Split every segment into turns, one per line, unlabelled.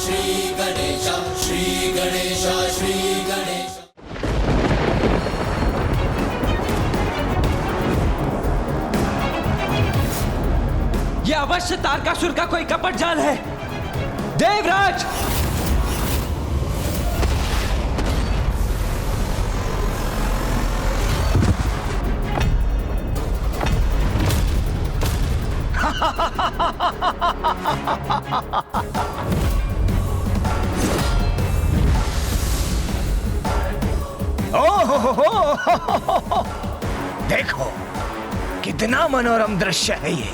श्री गणेश, श्री गणेश, श्री गणेश।
यह अवश्य तारकासुर का कोई कपट जाल है। देवराज,
ओहो, देखो कितना मनोरम दृश्य है ये।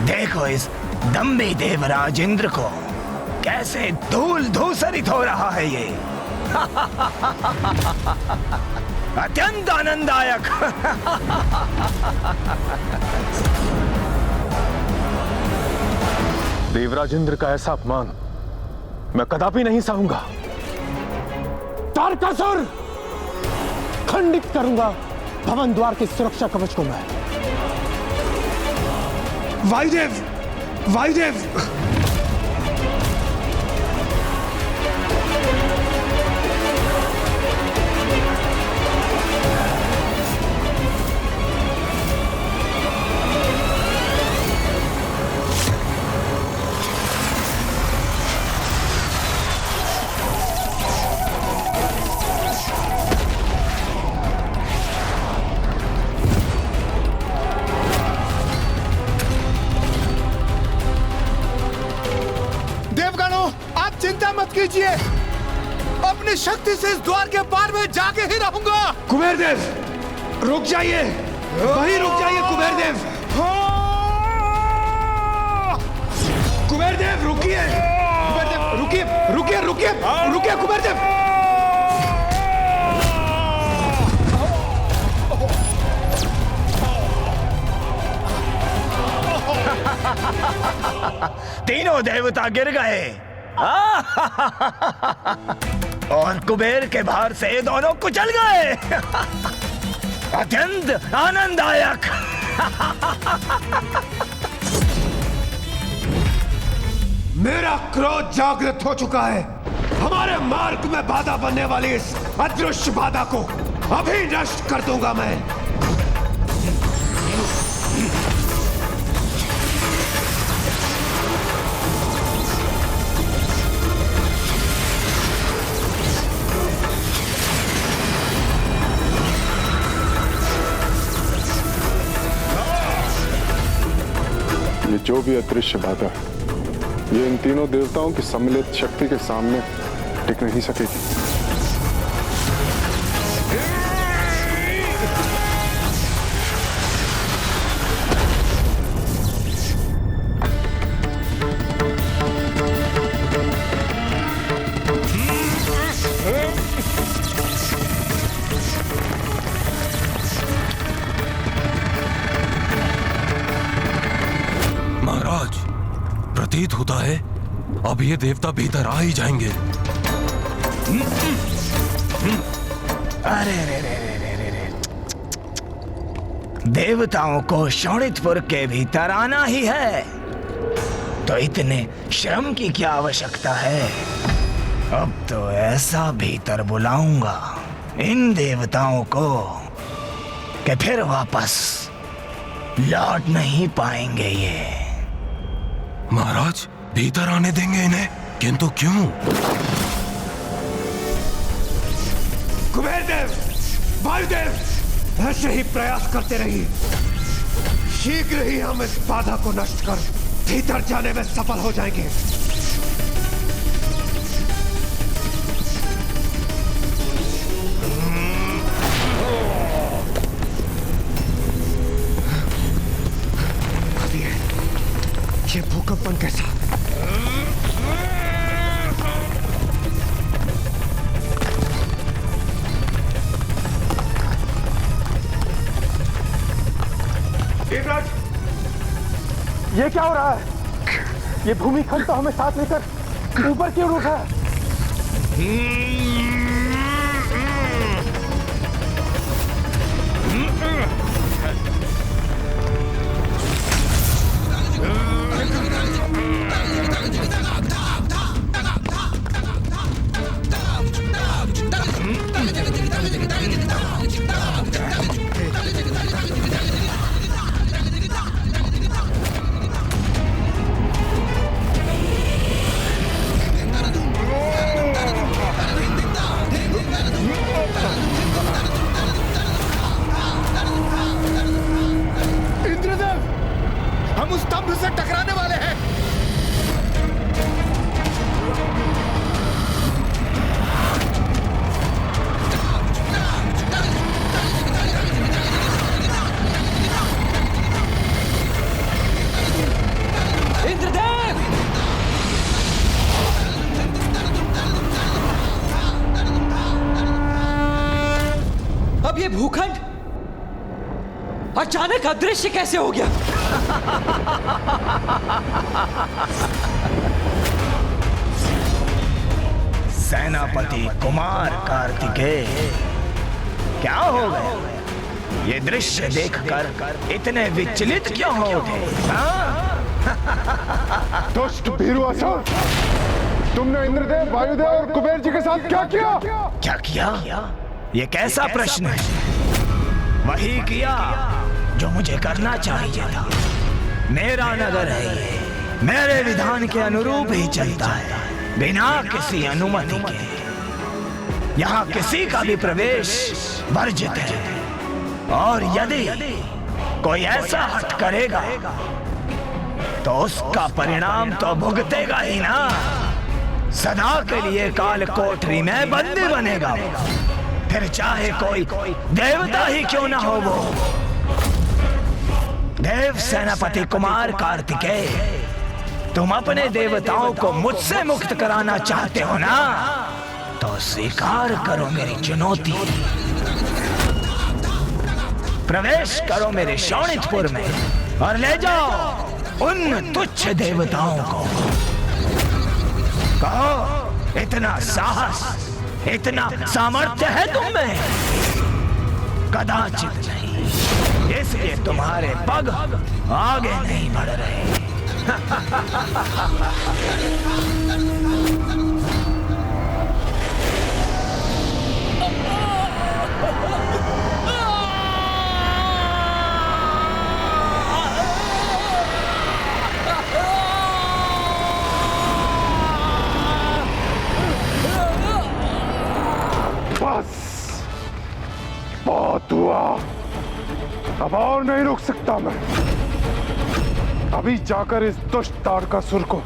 देखो इस दम्भी देवराज इंद्र को कैसे धूल धूसरित हो रहा है ये। अत्यंत आनंददायक।
देवराज इंद्र का ऐसा अपमान मैं कदापि नहीं सहूंगा। तारकासुर, खंडित करूंगा भवन द्वार की सुरक्षा कवच को मैं।
वायुदेव, वायुदेव, चिंता मत कीजिए, अपनी शक्ति से इस द्वार के पार में जाके ही रहूंगा। कुबेर देव, रुक जाइए, वहीं रुक जाइए कुबेर देव। कुबेर देव रुकिए, कुबेर देव रुकिए, रुकिए, रुकिए, रुकिए कुबेर देव।
तीनों देवता गिर गए और कुबेर के भार से दोनों कुचल गए। अत्यंत आनंददायक।
मेरा क्रोध जागृत हो चुका है। हमारे मार्ग में बाधा बनने वाली इस अदृश्य बाधा को अभी नष्ट कर दूंगा मैं।
ये जो भी अदृश्य बाधा है, ये इन तीनों देवताओं की सम्मिलित शक्ति के सामने टिक नहीं सकेगी।
प्रतीत होता है अब ये देवता भीतर आ ही जाएंगे।
अरे रे रे रे रे रे, देवताओं को शोणितपुर के भीतर आना ही है तो इतने श्रम की क्या आवश्यकता है। अब तो ऐसा भीतर बुलाऊंगा इन देवताओं को कि फिर वापस लौट नहीं पाएंगे ये।
महाराज, भीतर आने देंगे इन्हें, किंतु क्यों?
कुबेर देव, वायुदेव, ऐसे ही प्रयास करते रहिए। शीघ्र ही हम इस बाधा को नष्ट कर भीतर जाने में सफल हो जाएंगे। ये भूकंपन कैसा? देवराज,
ये क्या हो रहा है? ये भूमिखंड तो हमें साथ लेकर ऊपर क्यों उठा है?
भूखंड अचानक अदृश्य कैसे हो गया?
सेनापति कुमार कार्तिकेय, क्या हो गए? ये दृश्य देखकर इतने विचलित क्यों हो उठे?
दुष्ट भीरू असुर, तुमने इंद्रदेव, वायुदेव और कुबेर जी के साथ क्या किया?
क्या किया? ये कैसा प्रश्न है? वही किया जो मुझे करना चाहिए था। मेरा नगर है ये, मेरे विधान के अनुरूप ही चलता है, बिना किसी अनुमति के। यहाँ किसी का भी प्रवेश वर्जित है, और यदि कोई ऐसा हट करेगा तो उसका परिणाम तो भुगतेगा ही ना, सदा के लिए काल कोठरी में बंदी बनेगा। फिर चाहे कोई देवता ही क्यों ना हो वो। देव सेनापति कुमार कार्तिकेय, तुम अपने देवताओं को मुझसे मुक्त कराना चाहते हो ना, तो स्वीकार करो मेरी चुनौती। प्रवेश करो मेरे शोणितपुर में और ले जाओ उन तुच्छ देवताओं को। कहो, इतना साहस, इतना सामर्थ्य है तुम में? कदाचित नहीं, इसलिए तुम्हारे पग आगे नहीं बढ़ रहे।
बहुत हुआ, अब और नहीं रुक सकता मैं। अभी जाकर इस दुष्ट तारकासुर को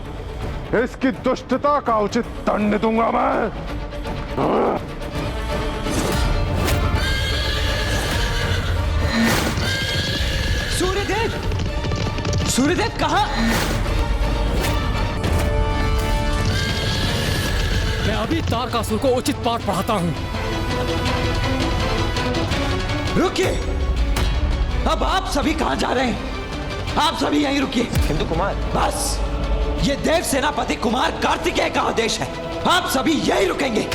इसकी दुष्टता का उचित दंड दूंगा मैं।
सूर्यदेव, सूर्यदेव कहाँ?
मैं अभी तारकासुर को उचित पाठ पढ़ाता हूँ।
रुकिए, अब आप सभी कहां जा रहे हैं? आप सभी यहीं रुकिए।
हिंदू कुमार,
बस, ये देव सेनापति कुमार कार्तिकेय का आदेश है। आप सभी यहीं रुकेंगे।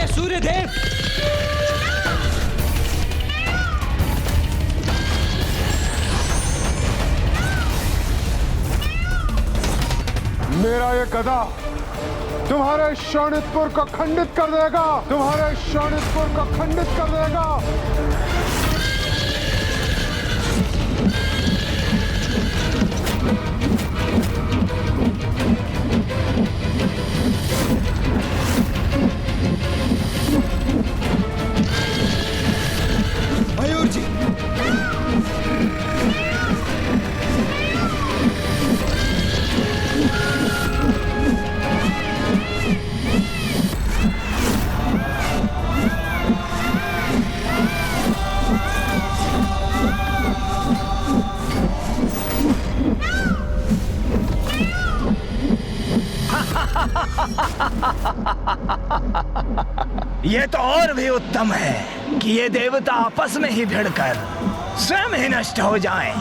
सूर्यदेव,
मेरा ये गदा तुम्हारे शोणितपुर को खंडित कर देगा, तुम्हारे शोणितपुर को खंडित कर देगा।
मयूर जी,
ये तो और भी उत्तम है कि ये देवता आपस में ही भिड़कर स्वयं ही नष्ट हो जाएं।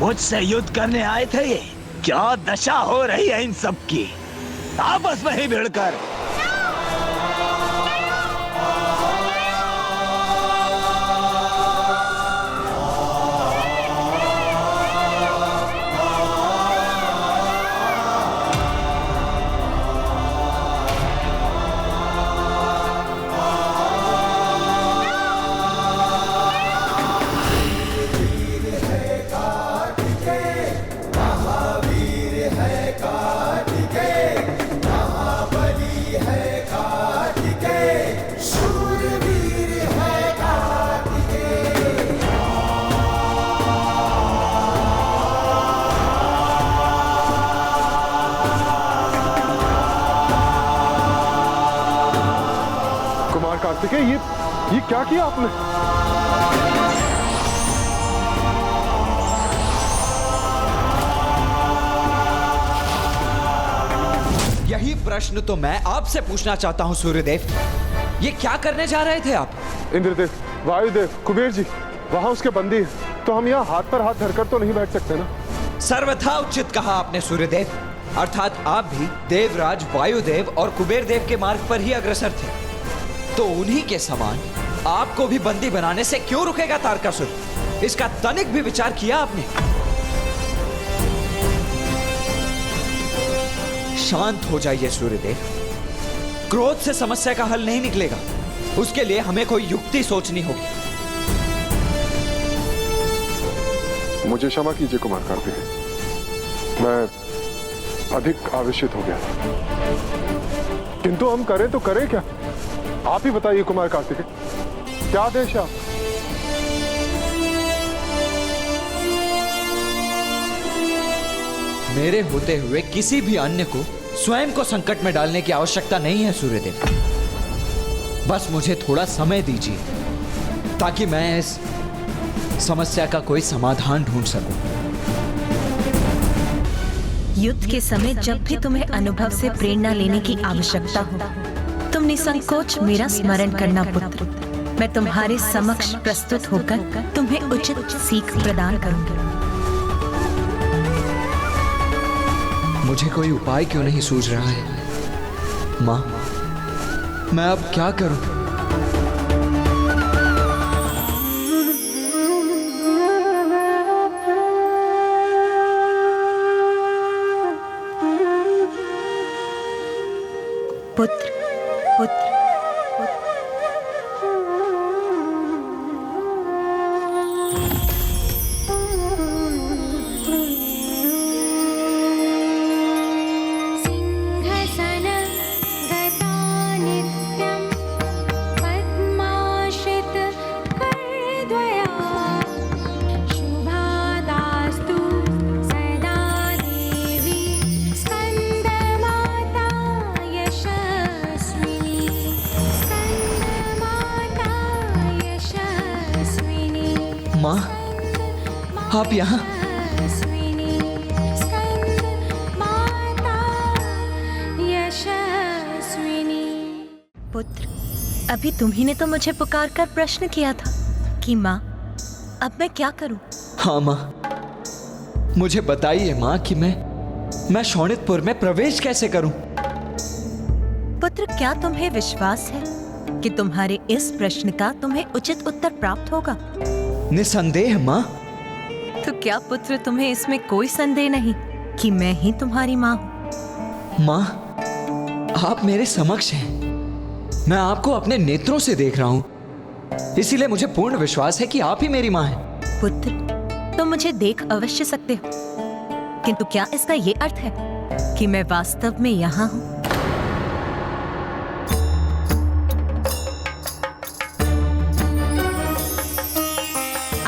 मुझसे युद्ध करने आए थे ये? क्या दशा हो रही है इन सब की, आपस में ही भिड़कर।
कार्तिकेय, ये क्या किया आपने?
यही प्रश्न तो मैं आपसे पूछना चाहता हूं सूर्यदेव। ये क्या करने जा रहे थे आप?
इंद्रदेव, वायुदेव, कुबेर जी, वहां उसके बंदी है, तो हम यहाँ हाथ पर हाथ धरकर तो नहीं बैठ सकते ना।
सर्वथा उचित कहा आपने सूर्यदेव। अर्थात आप भी देवराज, वायुदेव और कुबेर देव के मार्ग पर ही अग्रसर थे, तो उन्हीं के समान आपको भी बंदी बनाने से क्यों रुकेगा तारकासुर? इसका तनिक भी विचार किया आपने? शांत हो जाइए सूर्यदेव। क्रोध से समस्या का हल नहीं निकलेगा, उसके लिए हमें कोई युक्ति सोचनी होगी।
मुझे क्षमा कीजिए कुमार कार्तिकेय, मैं अधिक आवेशित हो गया, किंतु हम करें तो करें क्या? आप ही बताइए कुमार कार्तिकेय, क्या आदेश है?
मेरे होते हुए किसी भी अन्य को स्वयं को संकट में डालने की आवश्यकता नहीं है सूर्यदेव। बस मुझे थोड़ा समय दीजिए ताकि मैं इस समस्या का कोई समाधान ढूंढ सकूं।
युद्ध के समय जब भी तुम्हें अनुभव से प्रेरणा लेने की आवश्यकता हो, तुम निसंकोच मेरा स्मरण करना पुत्र। मैं तुम्हारे समक्ष प्रस्तुत होकर तुम्हें उचित सीख प्रदान करूंगी।
मुझे कोई उपाय क्यों नहीं सूझ रहा है? माँ, मैं अब क्या करूं?
पुत्र, पुत्र,
माँ, आप यहाँ?
पुत्र, अभी तुम्ही ने तो मुझे पुकार कर प्रश्न किया था कि माँ, अब मैं क्या करूं?
हाँ माँ, मुझे बताइए माँ कि मैं शोणितपुर में प्रवेश कैसे करूं?
पुत्र, क्या तुम्हें विश्वास है कि तुम्हारे इस प्रश्न का तुम्हें उचित उत्तर प्राप्त होगा?
निसंदेह माँ।
तो क्या पुत्र तुम्हें इसमें कोई संदेह नहीं कि मैं ही तुम्हारी माँ हूँ?
माँ, आप मेरे समक्ष हैं। मैं आपको अपने नेत्रों से देख रहा हूँ, इसीलिए मुझे पूर्ण विश्वास है कि आप ही मेरी माँ हैं।
पुत्र, तुम मुझे देख अवश्य सकते हो, किंतु क्या इसका ये अर्थ है कि मैं वास्तव में यहाँ हूँ?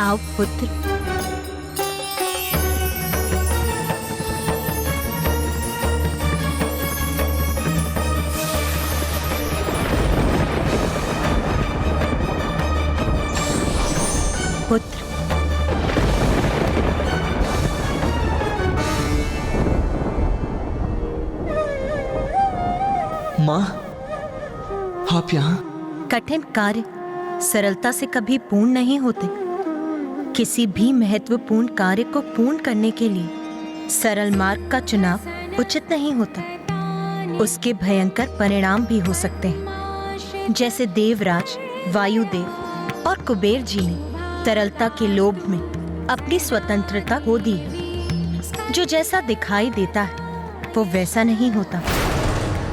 आओ पुत्र। पुत्र,
माँ, आप यहाँ?
कठिन कार्य सरलता से कभी पूर्ण नहीं होते। किसी भी महत्वपूर्ण कार्य को पूर्ण करने के लिए सरल मार्ग का चुनाव उचित नहीं होता। उसके भयंकर परिणाम भी हो सकते हैं, जैसे देवराज, वायुदेव और कुबेर जी ने तरलता के लोभ में अपनी स्वतंत्रता खो दी है। जो जैसा दिखाई देता है वो वैसा नहीं होता।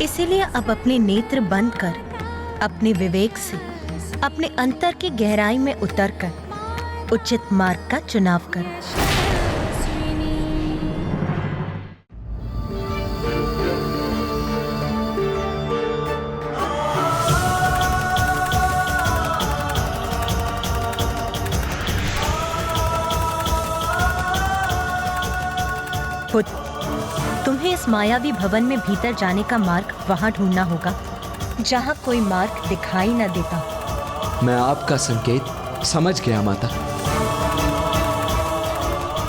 इसीलिए अब अपने नेत्र बंद कर, अपने विवेक से अपने अंतर की गहराई में उतरकर उचित मार्ग का चुनाव करो। पुत्र, तुम्हें इस मायावी भवन में भीतर जाने का मार्ग वहां ढूंढना होगा जहां कोई मार्ग दिखाई न देता हो।
मैं आपका संकेत समझ गया माता।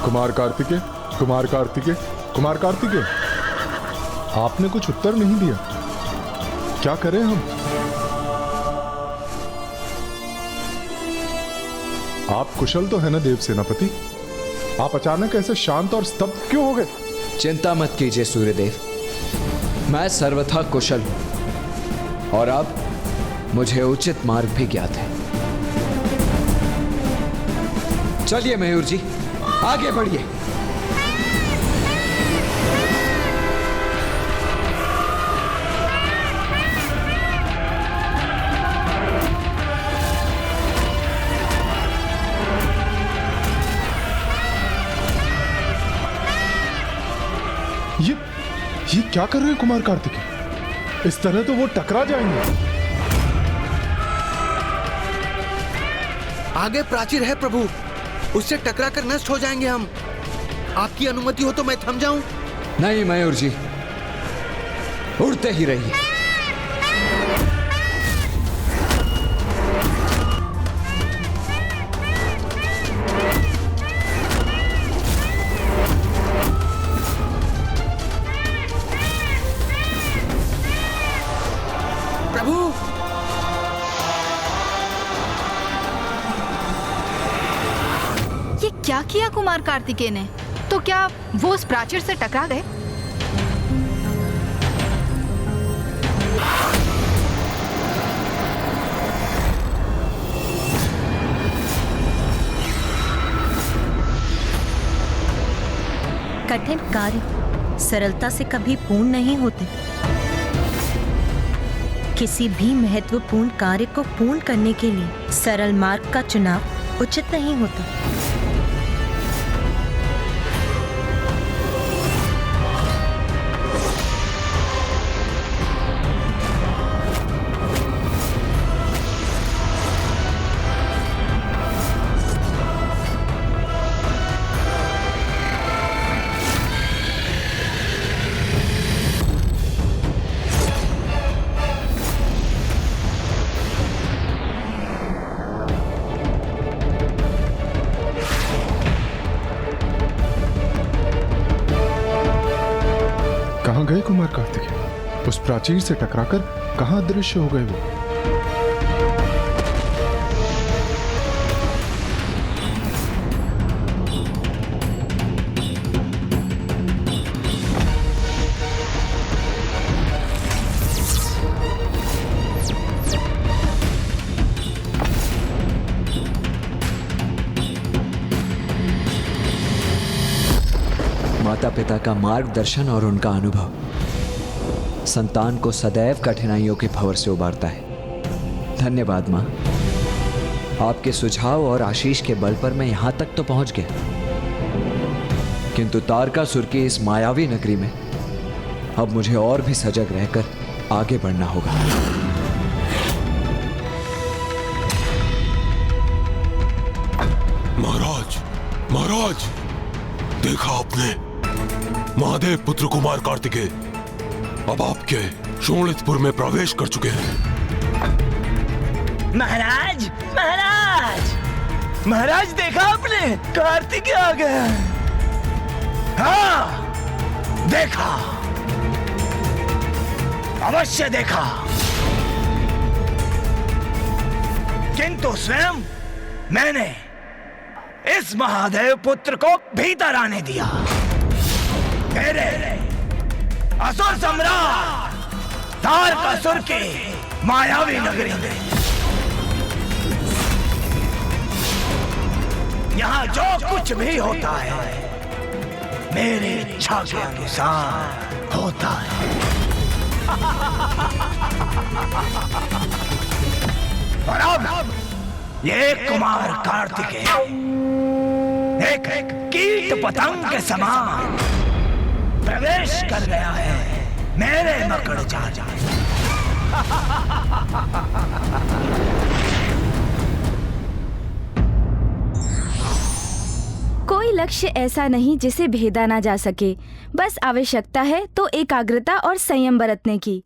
कुमार कार्तिकेय, कुमार कार्तिकेय, कुमार कार्तिकेय, आपने कुछ उत्तर नहीं दिया। क्या करें हम? आप कुशल तो है ना देव सेनापति? आप अचानक ऐसे शांत और स्तब्ध क्यों हो गए?
चिंता मत कीजिए सूर्यदेव, मैं सर्वथा कुशल हूं और अब मुझे उचित मार्ग भी ज्ञात है। चलिए मयूर जी, आगे बढ़िए।
ये क्या कर रहे हैं कुमार कार्तिकेय? इस तरह तो वो टकरा जाएंगे।
आगे प्राचीर है प्रभु, उससे टकरा कर नष्ट हो जाएंगे हम। आपकी अनुमति हो तो मैं थम जाऊं?
नहीं मयूर जी, उड़ते ही रहिए।
प्रभु,
ये क्या किया कुमार कार्तिकेय ने? तो क्या वो उस प्राचीर से टकरा गए?
कठिन कार्य सरलता से कभी पूर्ण नहीं होते। किसी भी महत्वपूर्ण कार्य को पूर्ण करने के लिए सरल मार्ग का चुनाव उचित नहीं होता।
कहां गए कुमार कार्तिकेय? उस प्राचीर से टकराकर कहां अदृश्य हो गए वो?
माता पिता का मार्गदर्शन और उनका अनुभव संतान को सदैव कठिनाइयों के भंवर से उबारता है। धन्यवाद माँ, आपके सुझाव और आशीष के बल पर मैं यहां तक तो पहुंच गया, किंतु तारकासुर की इस मायावी नगरी में अब मुझे और भी सजग रहकर आगे बढ़ना होगा।
महाराज, महाराज, देखा आपने? महादेव पुत्र कुमार कार्तिकेय अब आपके शोणितपुर में प्रवेश कर चुके हैं।
महाराज, महाराज, महाराज, देखा आपने? कार्तिकेय आ गया। हाँ, देखा, अवश्य देखा, किंतु स्वयं मैंने इस महादेव पुत्र को भीतर आने दिया। मेरे असुर सम्राट तारकासुर की मायावी नगरी में यहाँ जो कुछ भी होता है मेरी इच्छा के अनुसार होता है। और अब ये कुमार कार्तिकेय एक कीट पतंग के समान प्रवेश कर गया है मेरे मकड़ जाल में।
कोई लक्ष्य ऐसा नहीं जिसे भेदा ना जा सके। बस आवश्यकता है तो एकाग्रता और संयम बरतने की।